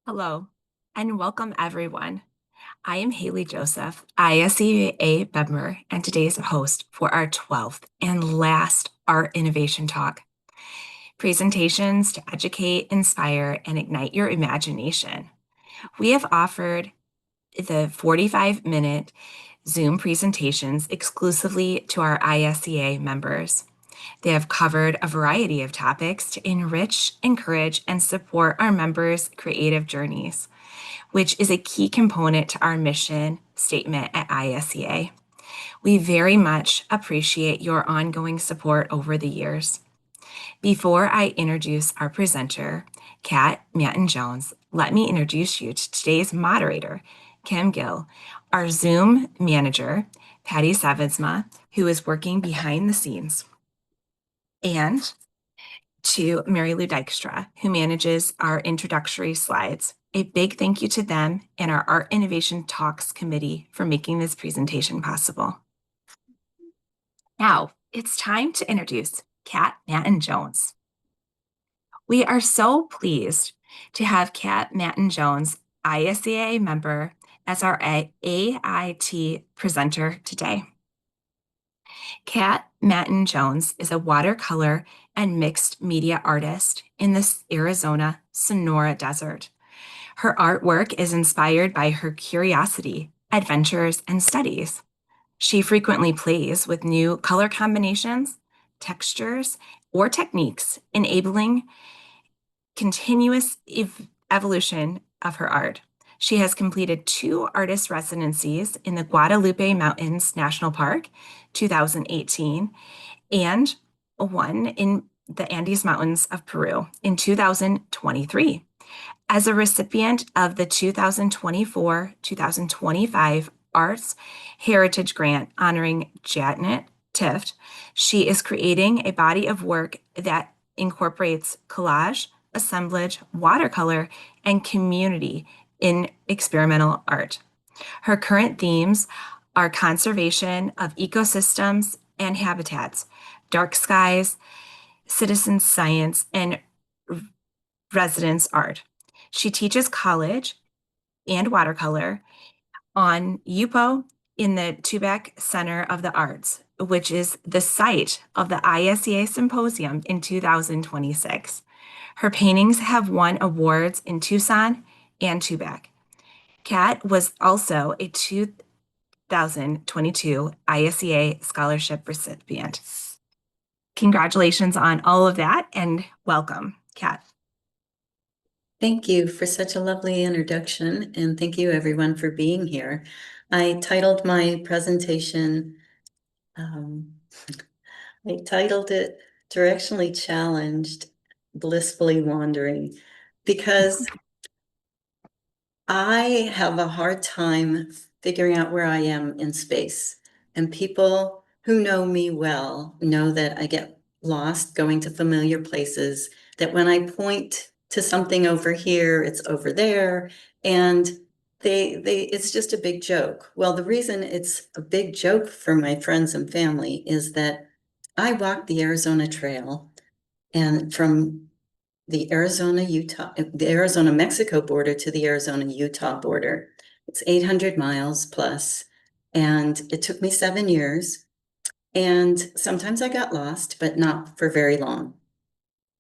Hello, and welcome everyone. I am Haley Joseph, ISEA member, and today's host for our 12th and last Art Innovation Talk. Presentations to educate, inspire, and ignite your imagination. We have offered the 45-minute Zoom presentations exclusively to our ISEA members. They have covered a variety of topics to enrich, encourage, and support our members' creative journeys, which is a key component to our mission statement at ISEA. We very much appreciate your ongoing support over the years. Before I introduce our presenter, Kat Manton-Jones, let me introduce you to today's moderator, Kim Gill, our Zoom manager, Patty Savitsma, who is working behind the scenes, and to Mary Lou Dykstra, who manages our introductory slides. A big thank you to them and our Art Innovation Talks Committee for making this presentation possible. Now, it's time to introduce Kat Manton-Jones. We are so pleased to have Kat Manton-Jones, ISEA member, as our AIT presenter today. Kat Manton-Jones is a watercolor and mixed media artist in the Arizona Sonora Desert. Her artwork is inspired by her curiosity, adventures, and studies. She frequently plays with new color combinations, textures, or techniques, enabling continuous evolution of her art. She has completed 2 artist residencies in the Guadalupe Mountains National Park, 2018, and one in the Andes Mountains of Peru in 2023. As a recipient of the 2024-2025 Arts Heritage Grant honoring Janet Tift, she is creating a body of work that incorporates collage, assemblage, watercolor, and community in experimental art. Her current themes are conservation of ecosystems and habitats, dark skies, citizen science, and residence art. She teaches college and watercolor on UPO in the Tubac Center of the Arts, which is the site of the ISEA Symposium in 2026. Her paintings have won awards in Tucson and Tubac. Kat was also a 2022 ISEA scholarship recipient. Congratulations on all of that and welcome, Kat. Thank you for such a lovely introduction, and thank you everyone for being here. I titled my presentation, I titled it Directionally Challenged, Blissfully Wandering, because I have a hard time figuring out where I am in space. And people who know me well know that I get lost going to familiar places, that when I point to something over here, it's over there. And it's just a big joke. Well, the reason it's a big joke for my friends and family is that I walked the Arizona Trail, and from the Arizona-Mexico border to the Arizona-Utah border. It's 800 miles plus, and it took me 7 years. And sometimes I got lost, but not for very long.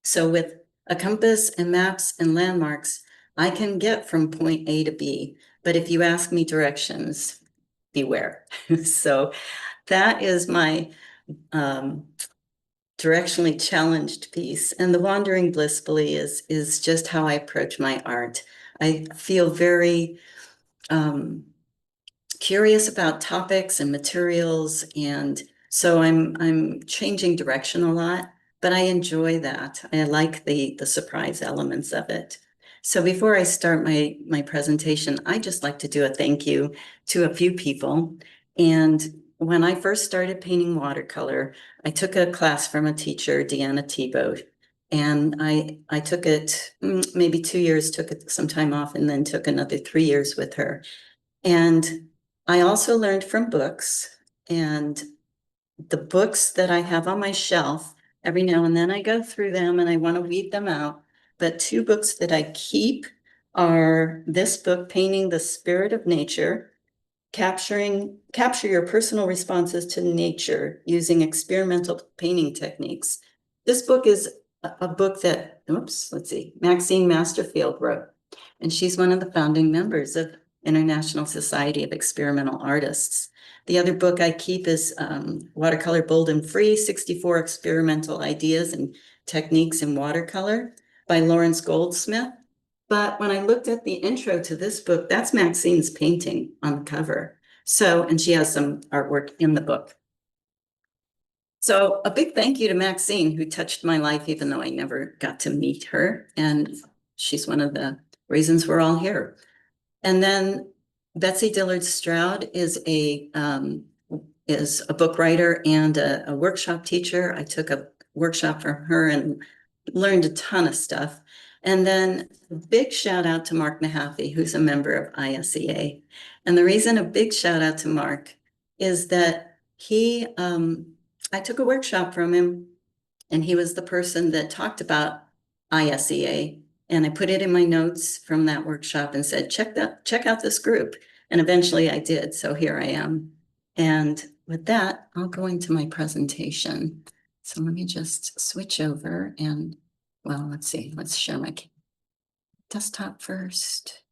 So with a compass and maps and landmarks, I can get from point A to B. But if you ask me directions, beware. So that is my directionally challenged piece. And the wandering blissfully is just how I approach my art. I feel very curious about topics and materials, and so I'm changing direction a lot, but I enjoy that. I like the surprise elements of it. So before I start my presentation, I just like to do a thank you to a few people. And when I first started painting watercolor, I took a class from a teacher, Deanna Thibault, and I took it maybe 2 years, took it some time off, and then took another 3 years with her. And I also learned from books, and the books that I have on my shelf, every now and then I go through them and I want to weed them out. But 2 books that I keep are this book, Painting the Spirit of Nature, capture your personal responses to nature using experimental painting techniques. This book is a book that, oops, let's see, Maxine Masterfield wrote, and she's one of the founding members of International Society of Experimental Artists. The other book I keep is Watercolor Bold and Free, 64 Experimental Ideas and Techniques in Watercolor by Lawrence Goldsmith. But when I looked at the intro to this book, that's Maxine's painting on the cover. So, and she has some artwork in the book. So a big thank you to Maxine, who touched my life, even though I never got to meet her. And she's one of the reasons we're all here. And then Betsy Dillard Stroud is a book writer and a workshop teacher. I took a workshop from her and learned a ton of stuff. And then a big shout out to Mark Mahaffey, who's a member of ISEA. And the reason a big shout out to Mark is that I took a workshop from him, and he was the person that talked about ISEA. And I put it in my notes from that workshop and said, check out this group. And eventually I did. So here I am. And with that, I'll go into my presentation. So let me just switch over and, well, let's see, let's share my desktop first.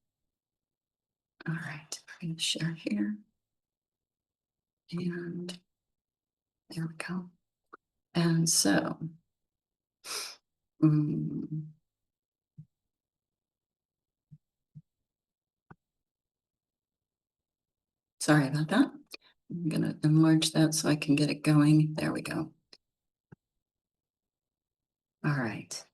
All right, I'm going to share here. And there we go. And so, sorry about that. I'm going to enlarge that so I can get it going. There we go. All right.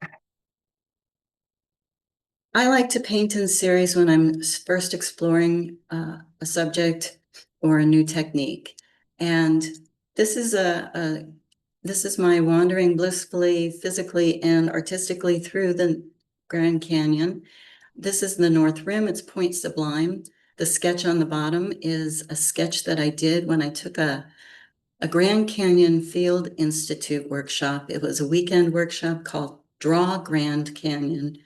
I like to paint in series when I'm first exploring a subject or a new technique. And this is this is my wandering blissfully, physically, and artistically through the Grand Canyon. This is the North Rim. It's Point Sublime. The sketch on the bottom is a sketch that I did when I took a Grand Canyon Field Institute workshop. It was a weekend workshop called Draw Grand Canyon.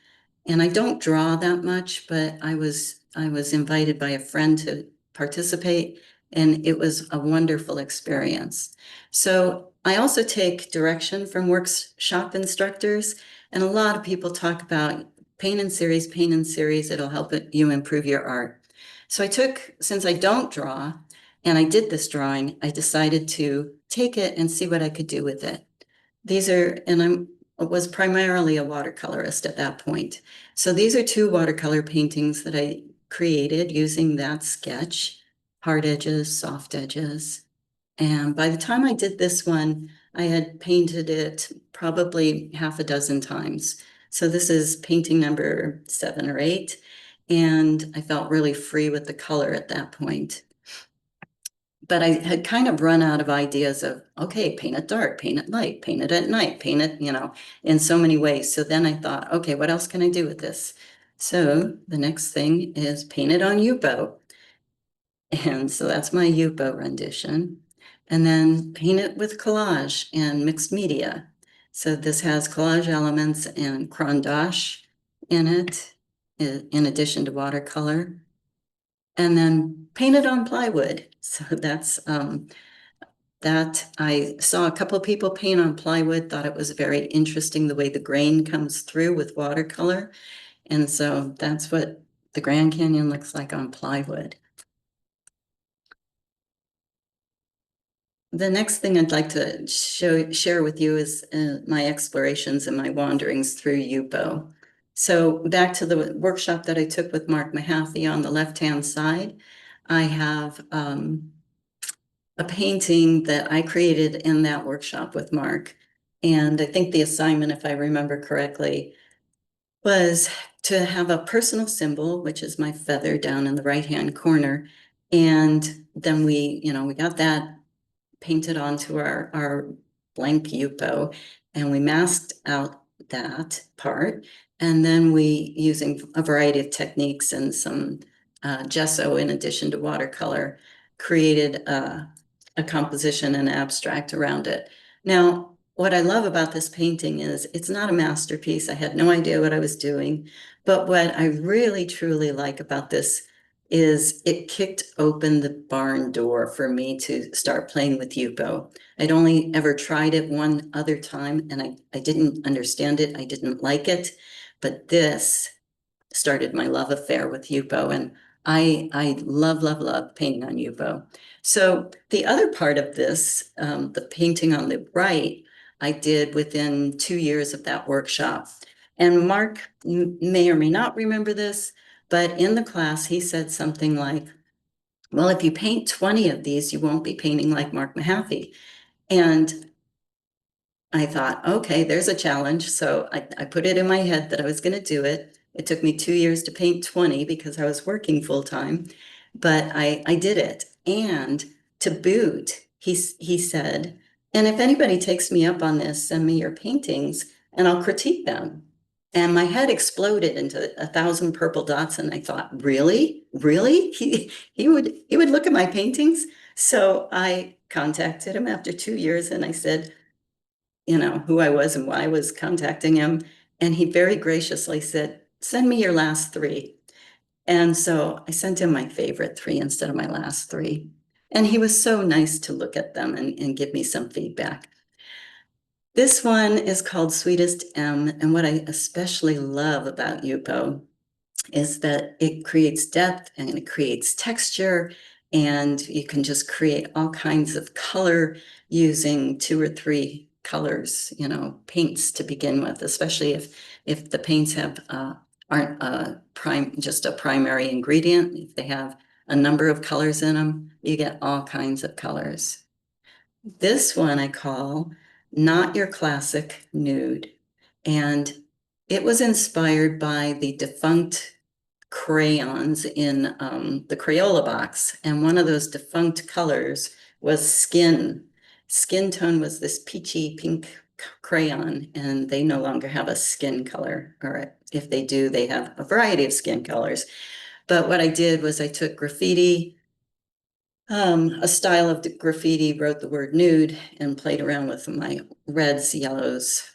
And I don't draw that much, but I was invited by a friend to participate, and it was a wonderful experience. So I also take direction from workshop instructors, and a lot of people talk about paint in series, it'll help you improve your art. So since I don't draw, and I did this drawing, I decided to take it and see what I could do with it. I was primarily a watercolorist at that point. So these are two watercolor paintings that I created using that sketch, hard edges, soft edges. And by the time I did this one, I had painted it probably half a dozen times. So this is painting number 7 or 8. And I felt really free with the color at that point. But I had kind of run out of ideas of, okay, paint it dark, paint it light, paint it at night, paint it, in so many ways. So then I thought, okay, what else can I do with this? So the next thing is paint it on U-boat. And so that's my U-boat rendition. And then paint it with collage and mixed media. So this has collage elements and crayon gouache in it, in addition to watercolor. And then paint it on plywood. So that's that I saw a couple of people paint on plywood, thought it was very interesting the way the grain comes through with watercolor. And so that's what the Grand Canyon looks like on plywood. The next thing I'd like to share with you is my explorations and my wanderings through UPO. So back to the workshop that I took with Mark Mahaffey on the left-hand side, I have a painting that I created in that workshop with Mark. And I think the assignment, if I remember correctly, was to have a personal symbol, which is my feather down in the right-hand corner. And then we got that painted onto our blank Yupo, and we masked out that part. And then we, using a variety of techniques and some gesso in addition to watercolor, created a composition and abstract around it. Now, what I love about this painting is it's not a masterpiece. I had no idea what I was doing. But what I really truly like about this is it kicked open the barn door for me to start playing with Yupo. I'd only ever tried it one other time and I didn't understand it. I didn't like it. But this started my love affair with Yupo, and I love, love, love painting on Yupo. So the other part of this, the painting on the right, I did within 2 years of that workshop. And Mark may or may not remember this, but in the class, he said something like, well, if you paint 20 of these, you won't be painting like Mark Mahaffey. And I thought, okay, there's a challenge. So I put it in my head that I was going to do it. It took me 2 years to paint 20 because I was working full time, but I did it. And to boot, he said, and if anybody takes me up on this, send me your paintings and I'll critique them. And my head exploded into 1,000 purple dots. And I thought, really? Really? He would look at my paintings. So I contacted him after 2 years and I said, who I was and why I was contacting him. And he very graciously said, send me your last three. And so I sent him my favorite three instead of my last three. And he was so nice to look at them and give me some feedback. This one is called Sweetest M. And what I especially love about Yupo is that it creates depth and it creates texture, and you can just create all kinds of color using 2 or 3 colors, paints to begin with, especially if the paints aren't just a primary ingredient. If they have a number of colors in them, you get all kinds of colors. This one I call Not Your Classic Nude. And it was inspired by the defunct crayons in the Crayola box. And one of those defunct colors was skin. Skin tone was this peachy pink crayon, and they no longer have a skin color. Or if they do, they have a variety of skin colors. But what I did was I took graffiti, a style of graffiti, wrote the word nude, and played around with my reds, yellows,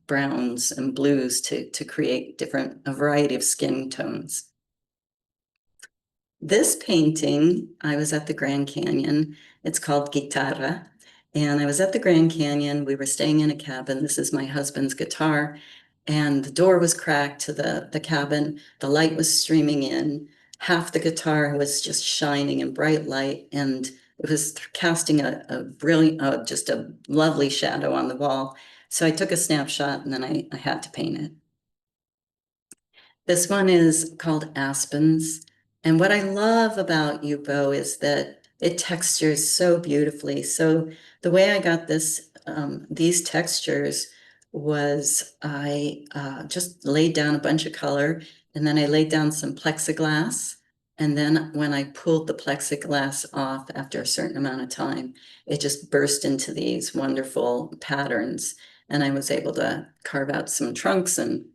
browns, and blues to create a variety of skin tones. This painting, I was at the Grand Canyon. It's called Guitarra. And I was at the Grand Canyon. We were staying in a cabin. This is my husband's guitar. And the door was cracked to the cabin. The light was streaming in. Half the guitar was just shining in bright light. And it was casting a brilliant, just a lovely shadow on the wall. So I took a snapshot and then I had to paint it. This one is called Aspens. And what I love about Yupo is that it textures so beautifully. So the way I got these textures was I just laid down a bunch of color, and then I laid down some plexiglass. And then when I pulled the plexiglass off after a certain amount of time, it just burst into these wonderful patterns. And I was able to carve out some trunks and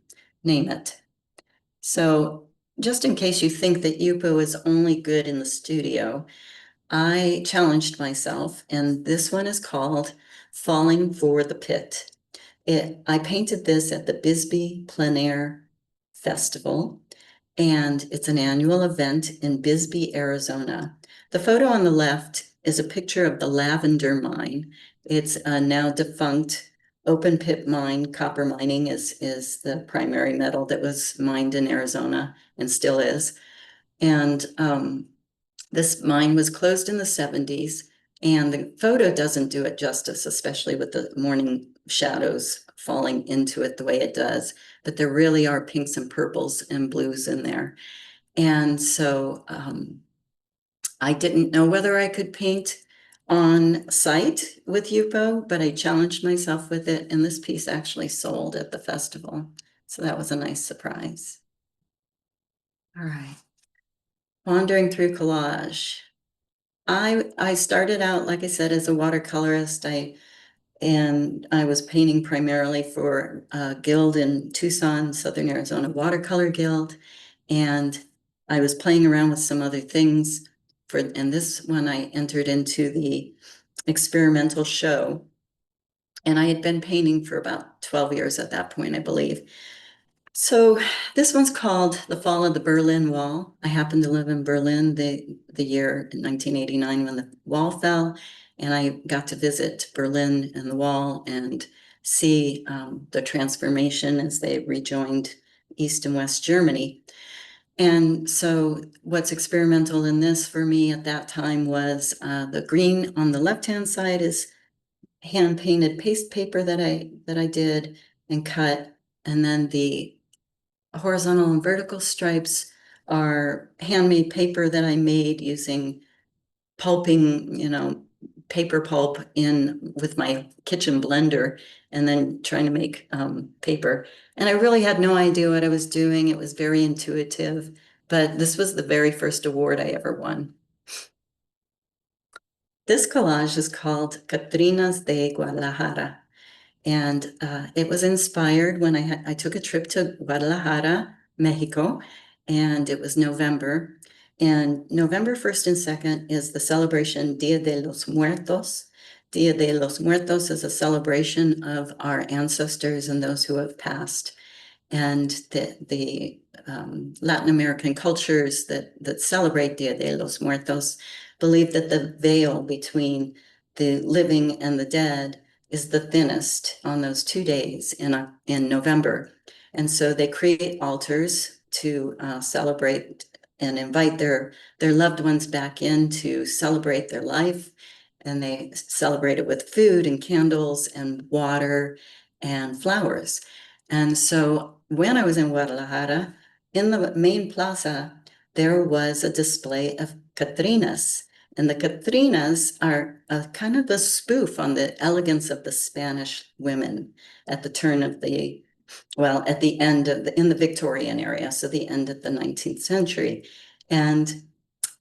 name it. So just in case you think that Yupo is only good in the studio, I challenged myself, and this one is called Falling for the Pit. I painted this at the Bisbee Plein Air Festival, and it's an annual event in Bisbee, Arizona. The photo on the left is a picture of the Lavender Mine. It's a now defunct open pit mine. Copper mining is the primary metal that was mined in Arizona and still is. And this mine was closed in the 70s, and the photo doesn't do it justice, especially with the morning shadows falling into it the way it does. But there really are pinks and purples and blues in there. And so I didn't know whether I could paint on site with Yupo, but I challenged myself with it, and this piece actually sold at the festival. So that was a nice surprise. All right. Wandering through collage. I started out, like I said, as a watercolorist. I was painting primarily for a guild in Tucson, Southern Arizona Watercolor Guild. And I was playing around with some other things and this one I entered into the experimental show. And I had been painting for about 12 years at that point, I believe. So this one's called The Fall of the Berlin Wall. I happened to live in Berlin the year in 1989 when the wall fell, and I got to visit Berlin and the wall and see the transformation as they rejoined East and West Germany. And so what's experimental in this for me at that time was the green on the left-hand side is hand painted paste paper that I did and cut, and then the horizontal and vertical stripes are handmade paper that I made using pulping, paper pulp in with my kitchen blender and then trying to make paper. And I really had no idea what I was doing. It was very intuitive, but this was the very first award I ever won. This collage is called Catrinas de Guadalajara. And it was inspired when I took a trip to Guadalajara, Mexico, and it was November. And November 1st and 2nd is the celebration Dia de los Muertos. Dia de los Muertos is a celebration of our ancestors and those who have passed. And the Latin American cultures that celebrate Dia de los Muertos believe that the veil between the living and the dead is the thinnest on those 2 days in November. And so they create altars to celebrate and invite their loved ones back in to celebrate their life. And they celebrate it with food and candles and water and flowers. And so when I was in Guadalajara, in the main plaza, there was a display of Catrinas. And the Catrinas are a kind of a spoof on the elegance of the Spanish women at the turn of at the end of in the Victorian area, so the end of the 19th century. And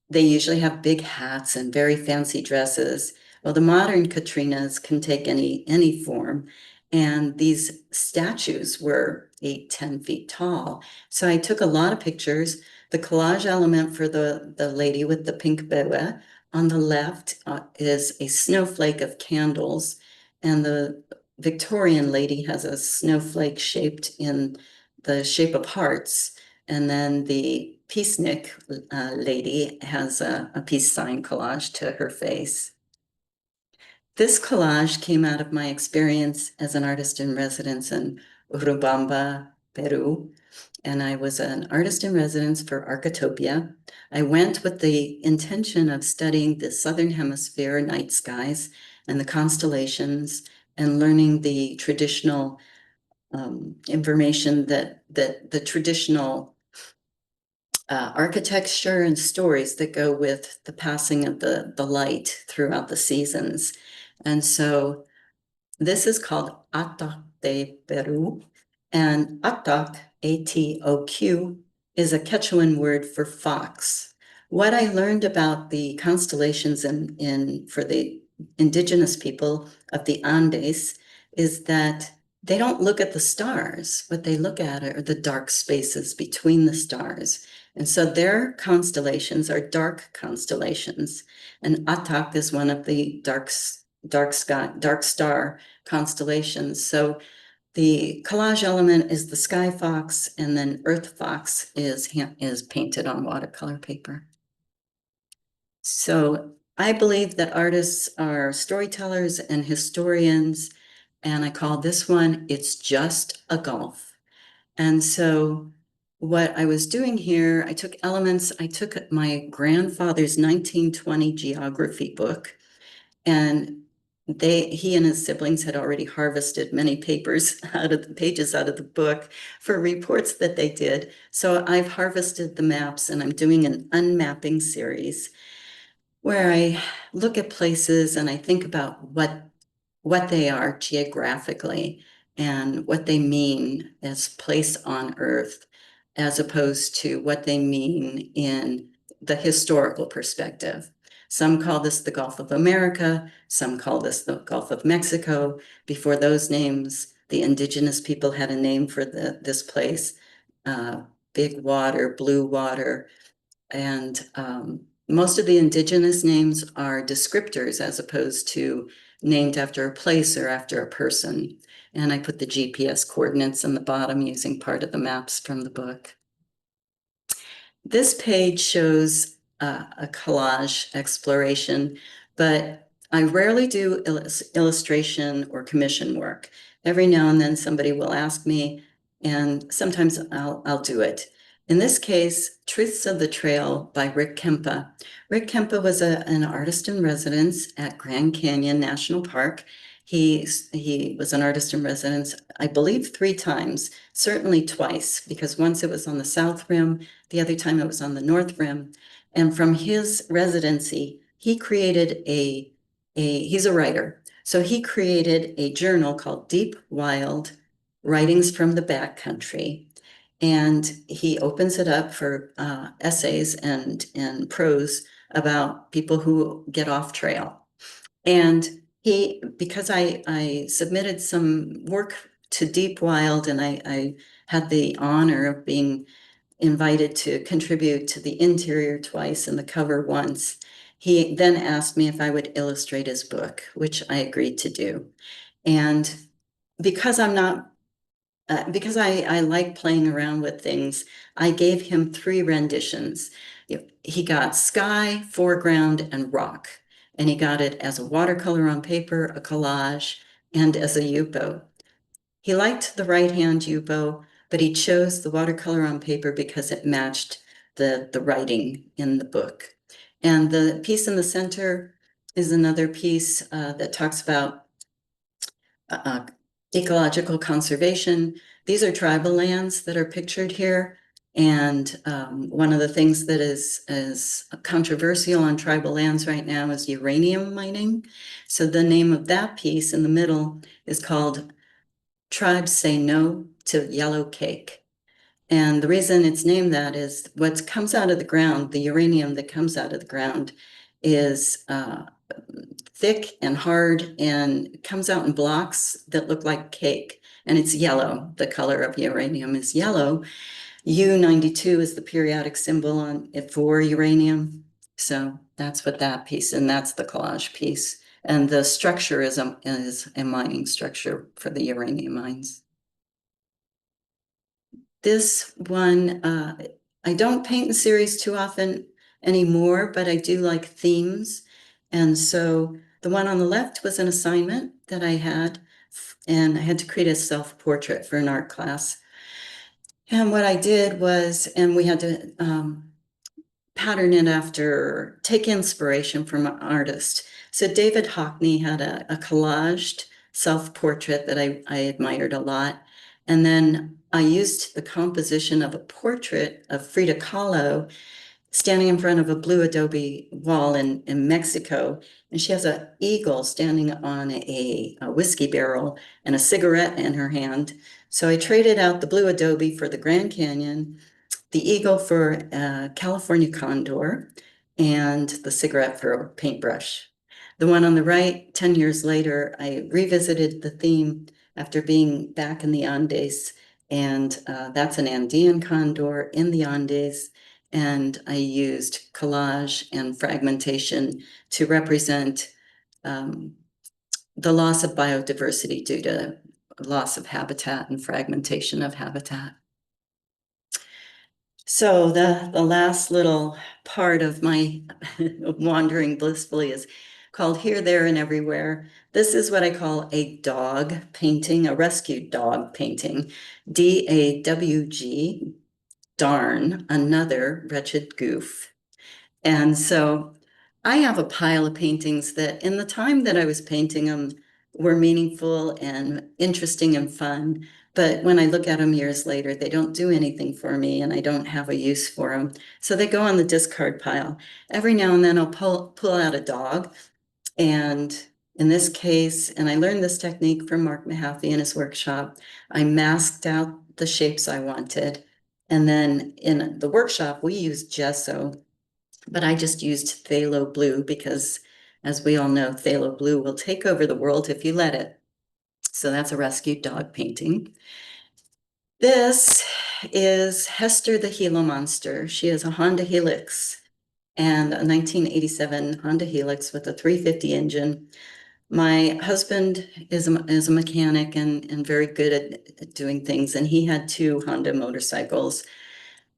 they usually have big hats and very fancy dresses. Well, the modern Katrinas can take any form. And these statues were 8, 10 feet tall. So I took a lot of pictures. The collage element for the lady with the pink boa on the left is a snowflake of candles. And the Victorian lady has a snowflake shaped in the shape of hearts. And then the peacenik lady has a peace sign collage to her face. This collage came out of my experience as an artist in residence in Urubamba, Peru. And I was an artist in residence for Architopia. I went with the intention of studying the Southern Hemisphere night skies and the constellations and learning the traditional information that the traditional architecture and stories that go with the passing of the light throughout the seasons. And so this is called Atoc de Peru, and Atoc, Atoq, is a Quechuan word for fox. What I learned about the constellations for the indigenous people of the Andes is that they don't look at the stars. What they look at are the dark spaces between the stars. And so their constellations are dark constellations. And Atak is one of the dark star constellations. So the collage element is the sky fox, and then earth fox is painted on watercolor paper. So I believe that artists are storytellers and historians, and I call this one, It's Just a Golf. And so what I was doing here, I took my grandfather's 1920 geography book, and he and his siblings had already harvested many pages out of the book for reports that they did. So I've harvested the maps, and I'm doing an unmapping series where I look at places and I think about what they are geographically and what they mean as place on Earth, as opposed to what they mean in the historical perspective. Some call this the Gulf of America, some call this the Gulf of Mexico. Before those names, the indigenous people had a name for this place, big water, blue water, and most of the indigenous names are descriptors as opposed to named after a place or after a person. And I put the GPS coordinates on the bottom using part of the maps from the book. This page shows a collage exploration, but I rarely do illustration or commission work. Every now and then somebody will ask me, and sometimes I'll do it. In this case, Truths of the Trail by Rick Kempa. Rick Kempa was an artist in residence at Grand Canyon National Park. He was an artist in residence, I believe, 3 times, certainly twice, because once it was on the South Rim, the other time it was on the North Rim. And from his residency, he created he's a writer. So he created a journal called Deep Wild Writings from the Backcountry. And he opens it up for essays and prose about people who get off trail. And because I submitted some work to Deep Wild, and I had the honor of being invited to contribute to the interior twice and the cover once. He then asked me if I would illustrate his book, which I agreed to do. And because I'm not, because I like playing around with things, I gave him 3 renditions. He got sky, foreground, and rock. And he got it as a watercolor on paper, a collage, and as a Yupo. He liked the right-hand Yupo, but he chose the watercolor on paper because it matched the writing in the book. And the piece in the center is another piece that talks about uh, ecological conservation. These are tribal lands that are pictured here. And one of the things that is controversial on tribal lands right now is uranium mining. So the name of that piece in the middle is called Tribes Say No to Yellow Cake. And the reason it's named that is what comes out of the ground, the uranium that comes out of the ground is thick and hard and comes out in blocks that look like cake. And it's yellow. The color of uranium is yellow. U-92 is the periodic symbol on it for uranium. So that's what that piece, and that's the collage piece. And the structure is a mining structure for the uranium mines. This one, I don't paint in series too often anymore, but I do like themes. And so the one on the left was an assignment that I had, and I had to create a self-portrait for an art class. And what I did was, and we had to pattern it after, take inspiration from an artist. So David Hockney had a collaged self-portrait that I admired a lot. And then I used the composition of a portrait of Frida Kahlo standing in front of a blue adobe wall in Mexico. And she has an eagle standing on a whiskey barrel and a cigarette in her hand. So I traded out the blue adobe for the Grand Canyon, the eagle for California condor, and the cigarette for a paintbrush. The one on the right, 10 years later, I revisited the theme after being back in the Andes, and that's an Andean condor in the Andes, and I used collage and fragmentation to represent the loss of biodiversity due to loss of habitat and fragmentation of habitat. So the last little part of my wandering blissfully is called Here, There, and Everywhere. This is what I call a dog painting, a rescued dog painting. DAWG, darn, another wretched goof. And so I have a pile of paintings that in the time that I was painting them were meaningful and interesting and fun. But when I look at them years later, they don't do anything for me and I don't have a use for them. So they go on the discard pile. Every now and then I'll pull out a dog. And in this case, and I learned this technique from Mark Mahaffey in his workshop, I masked out the shapes I wanted. And then in the workshop, we used gesso, but I just used phthalo blue because, as we all know, phthalo blue will take over the world if you let it. So that's a rescued dog painting. This is Hester the Gila Monster. She is a Honda Helix and a 1987 Honda Helix with a 350 engine. My husband is a mechanic and very good at doing things, and he had two Honda motorcycles,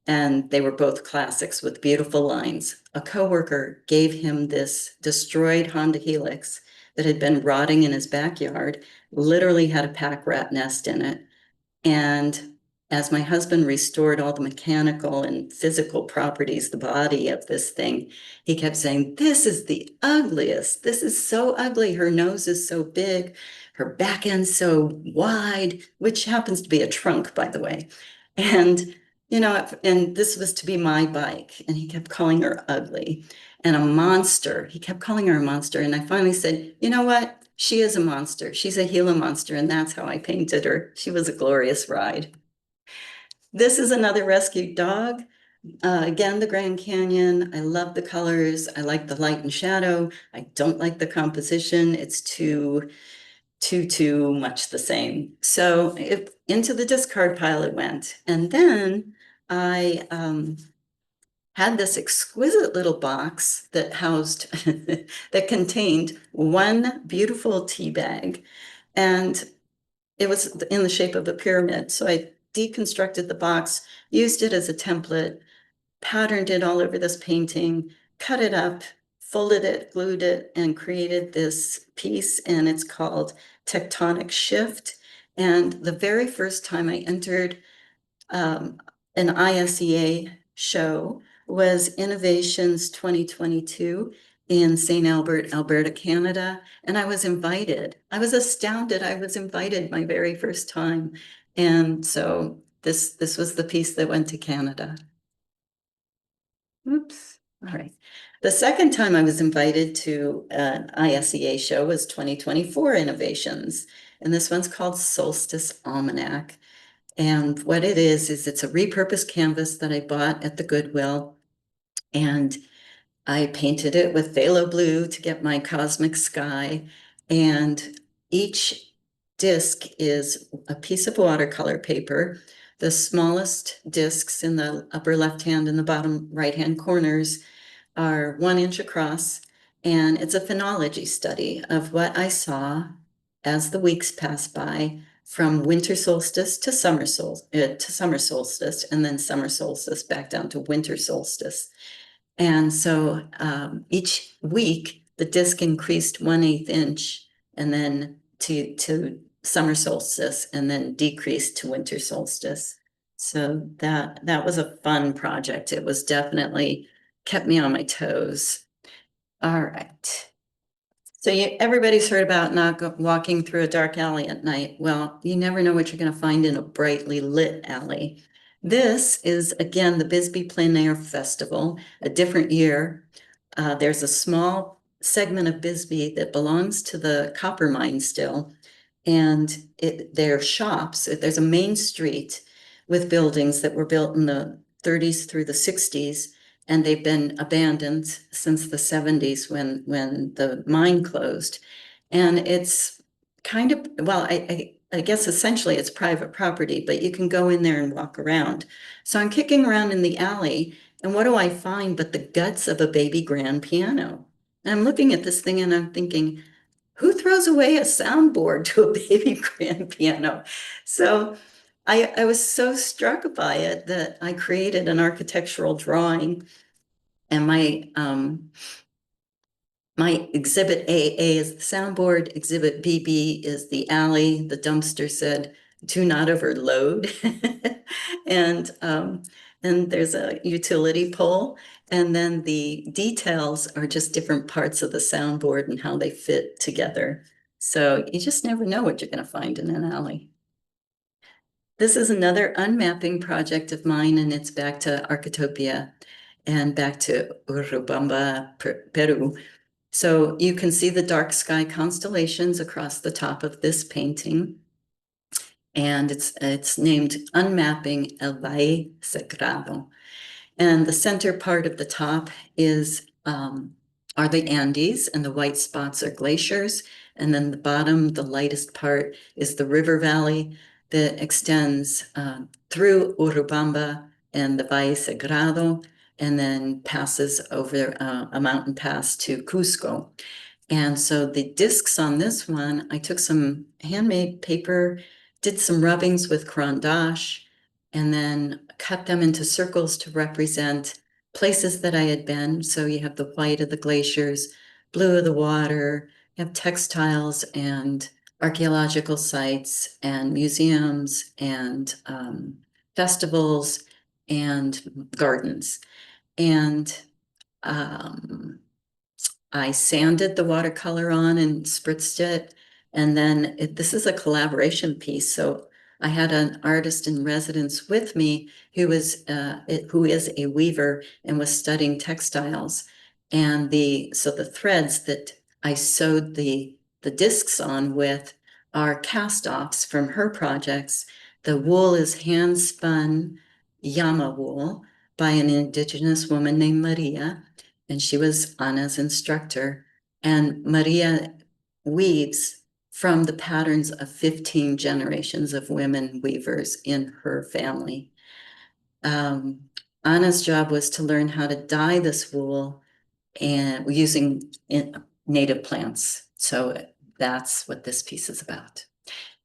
and they were both classics with beautiful lines. A coworker gave him this destroyed Honda Helix that had been rotting in his backyard, literally had a pack rat nest in it. And as my husband restored all the mechanical and physical properties, the body of this thing, he kept saying, "This is the ugliest. This is so ugly. Her nose is so big, her back end's so wide," which happens to be a trunk, by the way. And, and this was to be my bike. And he kept calling her ugly and a monster. He kept calling her a monster. And I finally said, "You know what? She is a monster. She's a Gila monster." And that's how I painted her. She was a glorious ride. This is another rescued dog. Again, the Grand Canyon. I love the colors. I like the light and shadow. I don't like the composition. It's too much the same. So into the discard pile it went. And then I had this exquisite little box that housed, that contained one beautiful tea bag. And it was in the shape of a pyramid. So I deconstructed the box, used it as a template, patterned it all over this painting, cut it up, folded it, glued it, and created this piece. And it's called Tectonic Shift. And the very first time I entered um, an ISEA show was Innovations 2022 in St. Albert, Alberta, Canada. And I was invited. I was astounded. I was invited my very first time. And so this was the piece that went to Canada. Oops. All right. The second time I was invited to an ISEA show was 2024 Innovations. And this one's called Solstice Almanac. And what it is it's a repurposed canvas that I bought at the Goodwill. And I painted it with phthalo blue to get my cosmic sky. And each disc is a piece of watercolor paper. The smallest discs in the upper left hand and the bottom right hand corners are 1 inch across. And it's a phenology study of what I saw as the weeks pass by from winter solstice to summer solstice, and then summer solstice back down to winter solstice. And so each week the disc increased 1/8 inch, and then to summer solstice, and then decreased to winter solstice. So that was a fun project. It was definitely kept me on my toes. All right. So everybody's heard about not walking through a dark alley at night. Well, you never know what you're going to find in a brightly lit alley. This is, again, the Bisbee Plein Air Festival, a different year. There's a small segment of Bisbee that belongs to the copper mine still, and they're shops. There's a main street with buildings that were built in the 30s through the 60s, and they've been abandoned since the 70s when the mine closed. And it's kind of, well, I guess essentially it's private property, but you can go in there and walk around. So I'm kicking around in the alley, and what do I find but the guts of a baby grand piano? And I'm looking at this thing and I'm thinking, who throws away a soundboard to a baby grand piano? So I was so struck by it that I created an architectural drawing, and my exhibit AA is the soundboard, exhibit BB is the alley. The dumpster said, "Do not overload." And there's a utility pole. And then the details are just different parts of the soundboard and how they fit together. So you just never know what you're going to find in an alley. This is another unmapping project of mine, and it's back to Architopia and back to Urubamba, Peru. So you can see the dark sky constellations across the top of this painting. And it's named Unmapping El Valle Sagrado. And the center part of the top are the Andes, and the white spots are glaciers. And then the bottom, the lightest part, is the river valley that extends through Urubamba and the Valle Sagrado, and then passes over a mountain pass to Cusco. And so the discs on this one, I took some handmade paper, did some rubbings with crayon dash, and then cut them into circles to represent places that I had been. So you have the white of the glaciers, blue of the water, you have textiles and archaeological sites and museums and festivals and gardens. And um, I sanded the watercolor on and spritzed it. And then this is a collaboration piece. So I had an artist in residence with me who is a weaver and was studying textiles. And so the threads that I sewed the discs on with are cast-offs from her projects. The wool is hand spun llama wool by an indigenous woman named Maria, and she was Anna's instructor. And Maria weaves from the patterns of 15 generations of women weavers in her family. Um, Anna's job was to learn how to dye this wool and using native plants. So that's what this piece is about.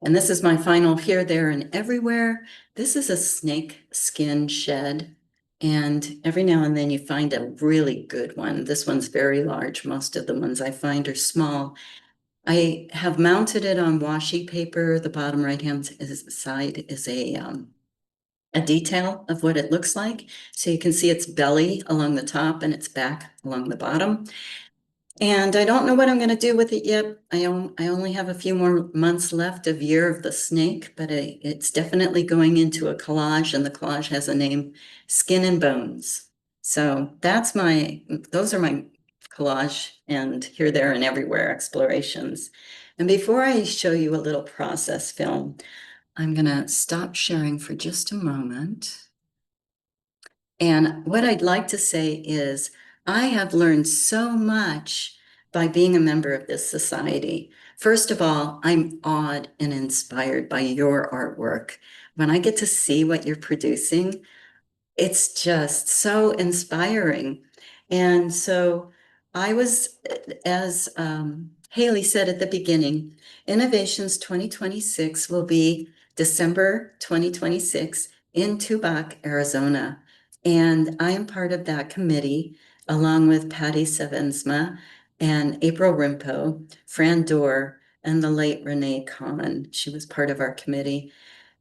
And this is my final Here, There, and Everywhere. This is a snake skin shed. And every now and then you find a really good one. This one's very large. Most of the ones I find are small. I have mounted it on washi paper. The bottom right-hand side is a detail of what it looks like. So you can see its belly along the top and its back along the bottom. And I don't know what I'm going to do with it yet. I only have a few more months left of Year of the Snake, but it's definitely going into a collage, and the collage has a name, Skin and Bones. So those are my collage and Here, There, and Everywhere explorations. And before I show you a little process film, I'm going to stop sharing for just a moment. And what I'd like to say is I have learned so much by being a member of this society. First of all, I'm awed and inspired by your artwork. When I get to see what you're producing, it's just so inspiring. And so I was, as Haley said at the beginning, Innovations 2026 will be December 2026 in Tubac, Arizona. And I am part of that committee, along with Patty Savensma and April Rimpo, Fran Dorr, and the late Renee Kahn. She was part of our committee.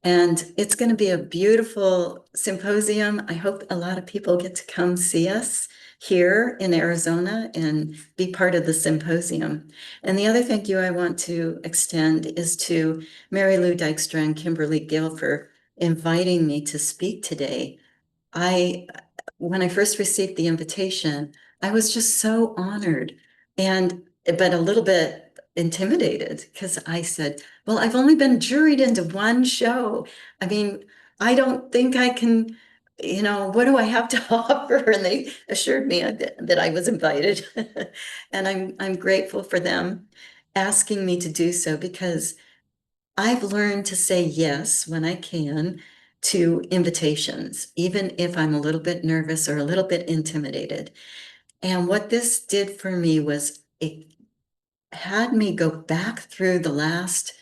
And it's going to be a beautiful symposium. I hope a lot of people get to come see us here in Arizona and be part of the symposium. And the other thank you I want to extend is to Mary Lou Dykstra and Kimberly Gill for inviting me to speak today. When I first received the invitation, I was just so honored but a little bit intimidated because I said, well, I've only been juried into one show. I mean, I don't think I can, what do I have to offer? And they assured me that I was invited. And I'm grateful for them asking me to do so because I've learned to say yes when I can to invitations, even if I'm a little bit nervous or a little bit intimidated. And what this did for me was it had me go back through the last,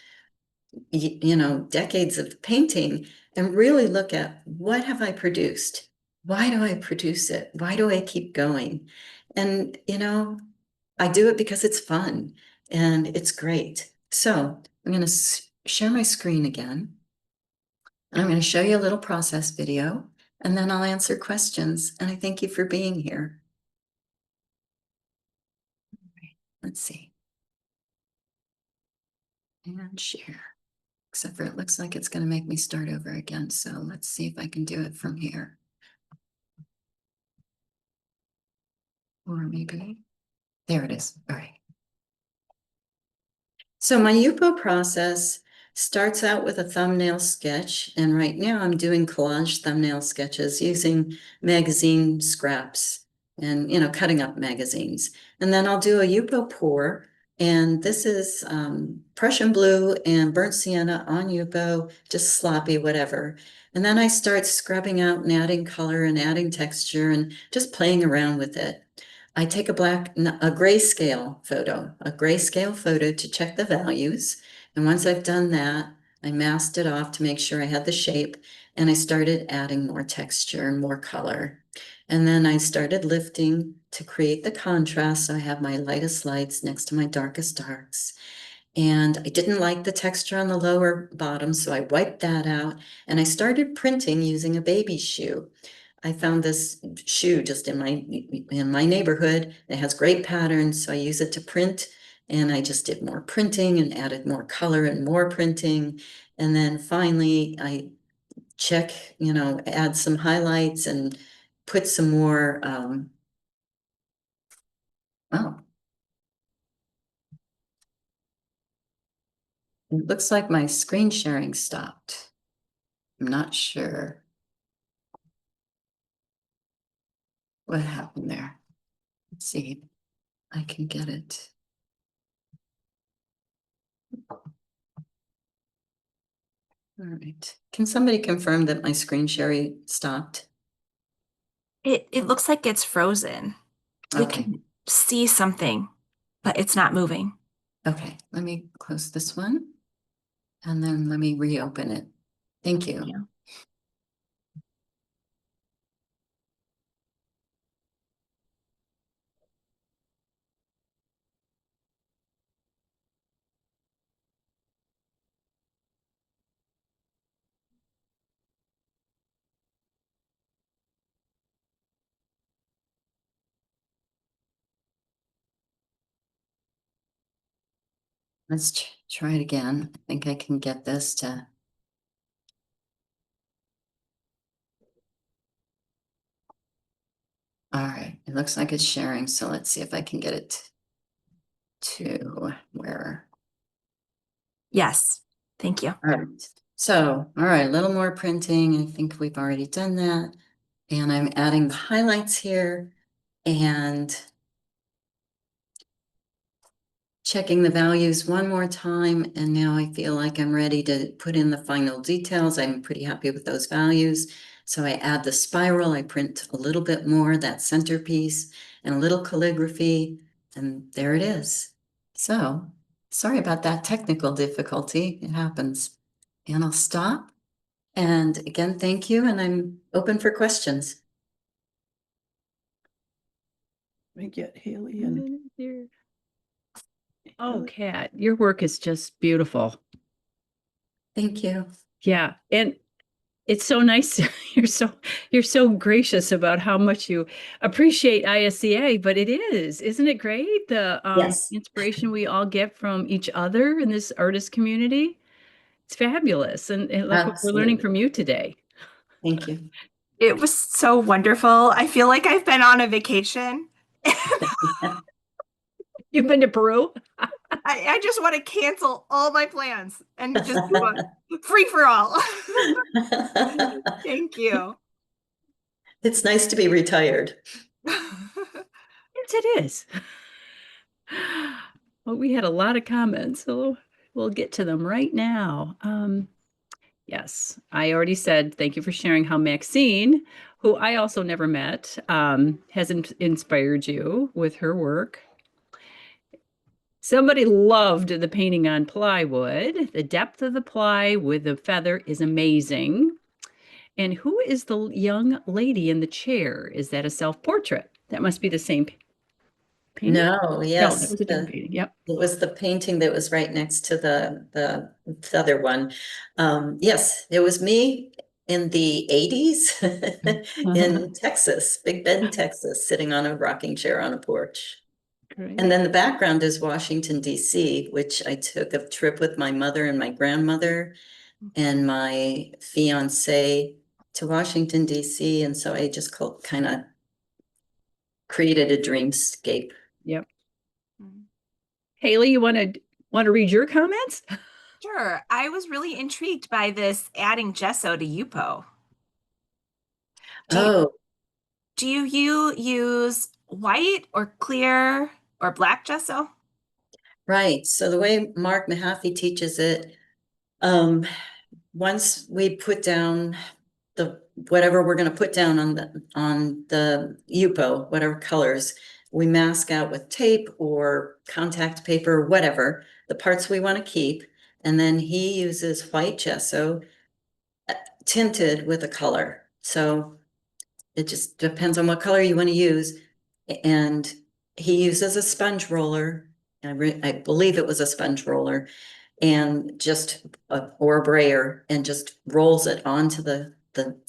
decades of painting and really look at what have I produced? Why do I produce it? Why do I keep going? And, I do it because it's fun and it's great. So I'm going to share my screen again. And I'm going to show you a little process video, and then I'll answer questions. And I thank you for being here. Let's see. And share. Except for it looks like it's going to make me start over again. So let's see if I can do it from here. Or maybe, there it is. All right. So my Yupo process starts out with a thumbnail sketch. And right now I'm doing collage thumbnail sketches using magazine scraps and, cutting up magazines. And then I'll do a Yupo pour. And this is Prussian blue and burnt sienna on Yupo, just sloppy, whatever. And then I start scrubbing out and adding color and adding texture and just playing around with it. I take a grayscale photo to check the values. And once I've done that, I masked it off to make sure I had the shape, and I started adding more texture and more color. And then I started lifting to create the contrast. So I have my lightest lights next to my darkest darks. And I didn't like the texture on the lower bottom, so I wiped that out, and I started printing using a baby shoe. I found this shoe just in my neighborhood. It has great patterns, so I use it to print. And I just did more printing and added more color and more printing. And then finally, I check, add some highlights and put some more. Oh, it looks like my screen sharing stopped. I'm not sure what happened there. Let's see. I can get it. All right. Can somebody confirm that my screen sharing stopped? It looks like it's frozen. We Okay. can see something, but it's not moving. Okay. Let me close this one and then let me reopen it. Thank Thank you. you. Let's try it again. I think I can get this to. All right. It looks like it's sharing. So let's see if I can get it to where. Yes. Thank you. All right. So, all right, a little more printing. I think we've already done that. And I'm adding the highlights here and checking the values one more time. And now I feel like I'm ready to put in the final details. I'm pretty happy with those values. So I add the spiral, I print a little bit more, that centerpiece, and a little calligraphy, and there it is. So, sorry about that technical difficulty. It happens. And I'll stop. And again, thank you, and I'm open for questions. Let me get Haley and Here. Oh, Kat, your work is just beautiful. Thank you. Yeah, and it's so nice. You're so gracious about how much you appreciate ISEA, but isn't it great? The Yes, inspiration we all get from each other in this artist community. It's fabulous. And look what we're learning absolutely. from you today. Thank you. It was so wonderful. I feel like I've been on a vacation. You've been to Peru? I just want to cancel all my plans and just do a free for all. Thank you. It's nice to be retired. Yes, it is. Well, we had a lot of comments, so we'll get to them right now. Yes, I already said thank you for sharing how Maxine, who I also never met, has inspired you with her work. Somebody loved the painting on plywood. The depth of the ply with the feather is amazing. And who is the young lady in the chair? Is that a self-portrait? That must be the same painting? No, No, that yes, was a different painting. Yep. it was the painting that was right next to the other one. Yes, it was me in the 80s in Texas, Big Bend, Texas, sitting on a rocking chair on a porch. And Great. then the background is Washington, D.C., which I took a trip with my mother and my grandmother and my fiance to Washington, D.C. And so I just kind of created a dreamscape. Yep. Haley, you want to read your comments? Sure. I was really intrigued by this adding gesso to Yupo. Do you, Oh, do you use white or clear or black gesso? right. So the way Mark Mahaffey teaches it, um, once we put down the whatever we're going to put down on the UPO, whatever colors, we mask out with tape or contact paper, whatever, the parts we want to keep. And then he uses white gesso tinted with a color. So it just depends on what color you want to use. And he uses a sponge roller. I believe it was a sponge roller, and just or a brayer, and just rolls it onto the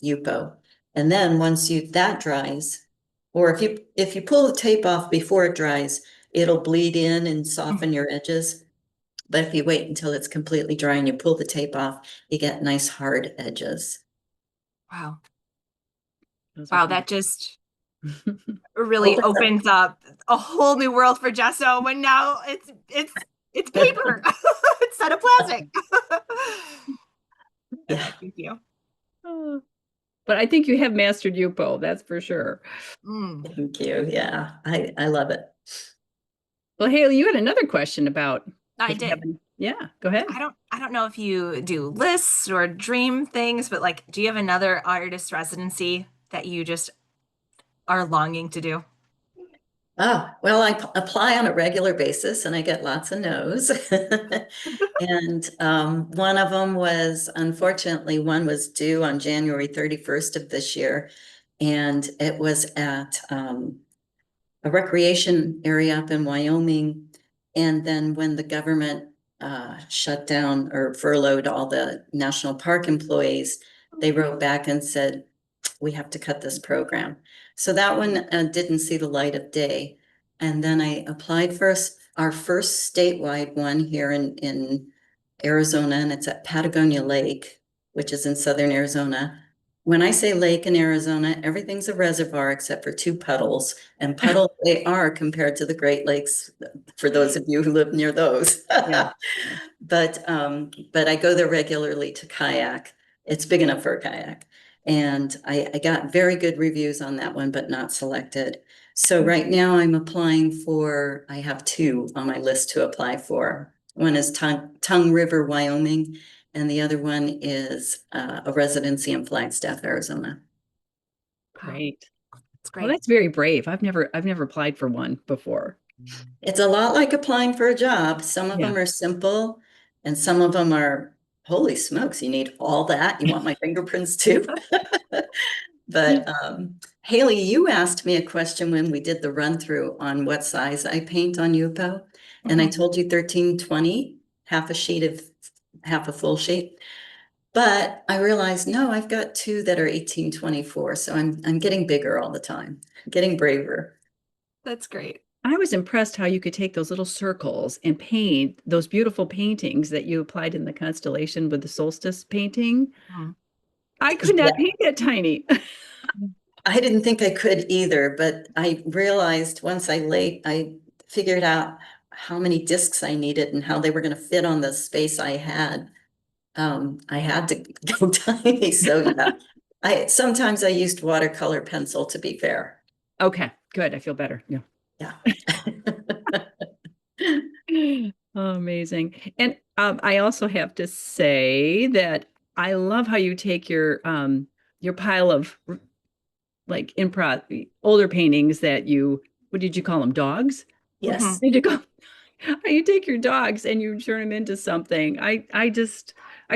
Yupo. And then once that dries, or if you pull the tape off before it dries, it'll bleed in and soften your edges. But if you wait until it's completely dry and you pull the tape off, you get nice hard edges. Wow. Those Wow, are that just fun. really opens up a whole new world for gesso when now it's paper instead of plastic. Yeah. Thank you. Oh, but I think you have mastered Yupo, that's for sure. Mm, Thank you. Yeah, I love it. Well, Haley, you had another question about I if you have did. yeah, go ahead. I don't know if you do lists or dream things, but like, do you have another artist residency that you just are longing to do? Oh, well, I apply on a regular basis and I get lots of no's. And one of them was, unfortunately, one was due on January 31st of this year. And it was at a recreation area up in Wyoming. And then when the government shut down or furloughed all the national park employees, they wrote back and said, we have to cut this program. So that one didn't see the light of day. And then I applied for our first statewide one here in Arizona, and it's at Patagonia Lake, which is in southern Arizona. When I say lake in Arizona, everything's a reservoir except for two puddles, and puddles they are compared to the Great Lakes, for those of you who live near those. Yeah. But I go there regularly to kayak. It's big enough for a kayak. And I got very good reviews on that one, but not selected. So right now I'm applying for, I have two on my list to apply for. One is Tongue River, Wyoming, and the other one is a residency in Flagstaff, Arizona. Great. It's Well, great. that's very brave. I've never applied for one before. It's a lot like applying for a job. Some of Yeah. them are simple and some of them are, holy smokes, you need all that. You want my fingerprints too? But Haley, you asked me a question when we did the run through on what size I paint on Yupo. And I Mhm. told you 1320, half a full sheet. But I realized, no, I've got two that are 1824. So I'm getting bigger all the time, getting braver. That's great. I was impressed how you could take those little circles and paint those beautiful paintings that you applied in the constellation with the solstice painting. Mhm. I could Yeah. not paint that tiny. I didn't think I could either, but I realized I figured out how many discs I needed and how they were going to fit on the space I had. I had to go tiny. So yeah, sometimes I used watercolor pencil to be fair. Okay, good. I feel better. Yeah. Yeah. Oh, amazing. And I also have to say that I love how you take your pile of like improv older paintings that you what did you call them? Dogs? Yes. Did you call how you take your dogs and you turn them into something. I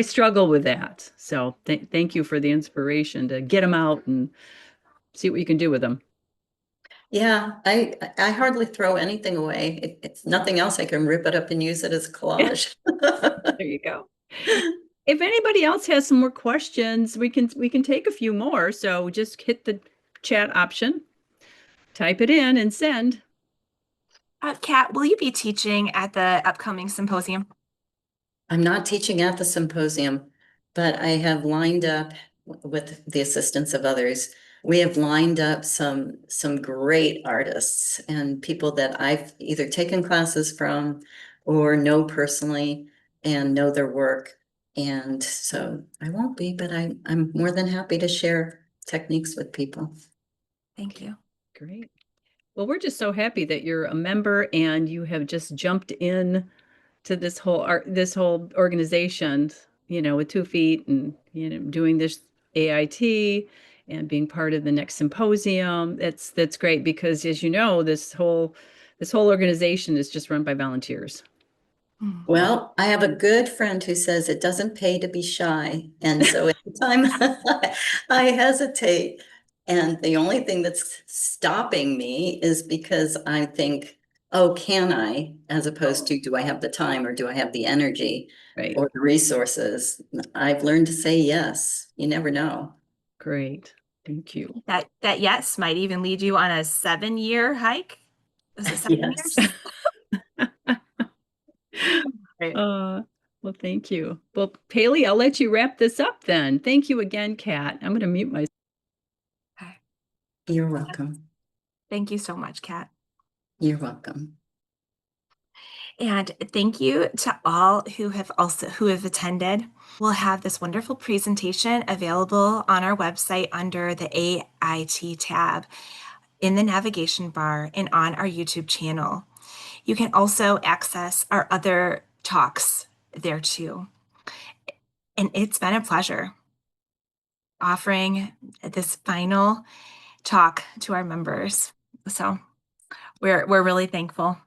struggle with that. So thank you for the inspiration to get them out and see what you can do with them. Yeah, I hardly throw anything away. It's nothing else. I can rip it up and use it as a Yeah, collage. there you go. If anybody else has some more questions, we can take a few more. So just hit the chat option, type it in and send. Kat, will you be teaching at the upcoming symposium? I'm not teaching at the symposium, but I have lined up with the assistance of others. We have lined up some great artists and people that I've either taken classes from or know personally and know their work. And so I won't be, but I'm more than happy to share techniques with people. Thank you. Great. Well, we're just so happy that you're a member and you have just jumped in to this whole organization, with 2 feet and doing this AIT and being part of the next symposium. That's great because, as you know, this whole organization is just run by volunteers. Well, I have a good friend who says it doesn't pay to be shy. And so at the time I hesitate. And the only thing that's stopping me is because I think, oh, can I? As opposed to, do I have the time or do I have the energy Right. or the resources? I've learned to say yes. You never know. Great. Thank you. That yes might even lead you on a 7-year hike. Is it 7 Yes. years? Right. Well, thank you. Well, Haley, I'll let you wrap this up then. Thank you again, Kat. I'm going to mute myself. Okay. You're welcome. Thank you so much, Kat. You're welcome. And thank you to all who have attended. We'll have this wonderful presentation available on our website under the AIT tab in the navigation bar and on our YouTube channel. You can also access our other talks there too. And it's been a pleasure offering this final talk to our members. So we're really thankful.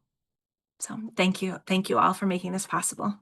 So thank you all for making this possible.